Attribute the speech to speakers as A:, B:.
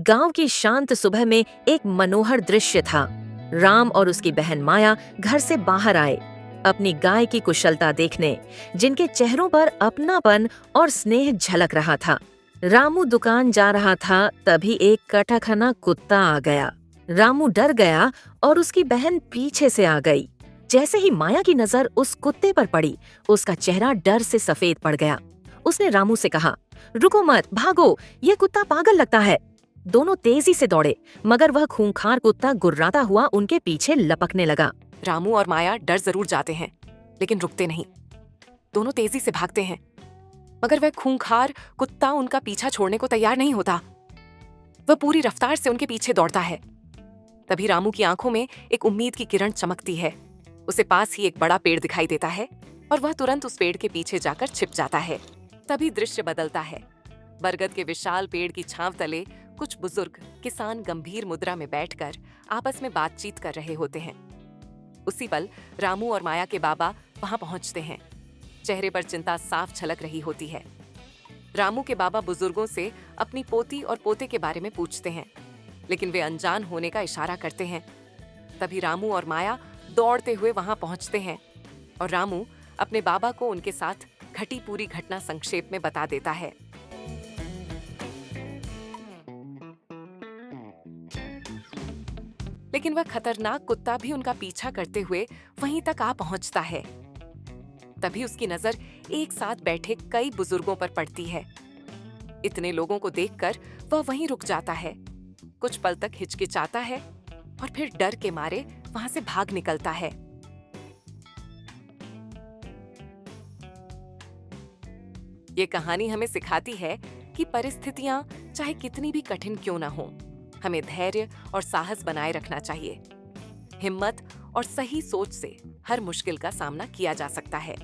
A: गांव की शांत सुबह में एक मनोहर दृश्य था। राम और उसकी बहन माया घर से बाहर आए, अपनी गाय की कुशलता देखने, जिनके चेहरों पर अपनापन और स्नेह झलक रहा था। रामू दुकान जा रहा था, तभी एक कटखना कुत्ता आ गया। रामू डर गया और उसकी बहन पीछे से आ गई। जैसे ही माया की नजर उस कुत्ते पर पड़ी, उसका चेहरा डर से सफेद पड़ गया। उसने रामू से कहा, रुको मत, भागो, ये कुत्ता पागल लगता है। दोनों तेजी से दौड़े, मगर वह खूंखार कुत्ता गुर्राता हुआ उनके पीछे लपकने लगा।
B: रामू और माया डर जरूर जाते हैं, लेकिन रुकते नहीं। दोनों तेजी से भागते हैं, मगर वह खूंखार कुत्ता उनका पीछा छोड़ने को तैयार नहीं होता। वह पूरी रफ्तार से उनके पीछे दौड़ता है। तभी रामू की आंखों में एक उम्मीद की किरण चमकती है। उसे पास ही एक बड़ा पेड़ दिखाई देता है और वह तुरंत उस पेड़ के पीछे जाकर छिप जाता है। तभी दृश्य बदलता है। बरगद के विशाल पेड़ की छांव तले कुछ बुजुर्ग किसान गंभीर मुद्रा में बैठकर आपस में बातचीत कर रहे होते हैं। उसी पल रामू और माया के बाबा वहां पहुंचते हैं। चेहरे पर चिंता साफ झलक रही होती है। रामू के बाबा बुजुर्गों से अपनी पोती और पोते के बारे में पूछते हैं, लेकिन वे अनजान होने का इशारा करते हैं। तभी रामू और माया दौड़ते हुए वहां पहुंचते हैं और रामू अपने बाबा को उनके साथ घटी पूरी घटना संक्षेप में बता देता है। लेकिन वह खतरनाक कुत्ता भी उनका पीछा करते हुए वहीं तक आ पहुंचता है। तभी उसकी नजर एक साथ बैठे कई बुजुर्गों पर पड़ती है। इतने लोगों को देखकर वह वहीं रुक जाता है, कुछ पल तक हिचकिचाता है और फिर डर के मारे वहां से भाग निकलता है। ये कहानी हमें सिखाती है कि परिस्थितियां चाहे कितनी भी कठिन क्यों ना हो, हमें धैर्य और साहस बनाए रखना चाहिए। हिम्मत और सही सोच से हर मुश्किल का सामना किया जा सकता है।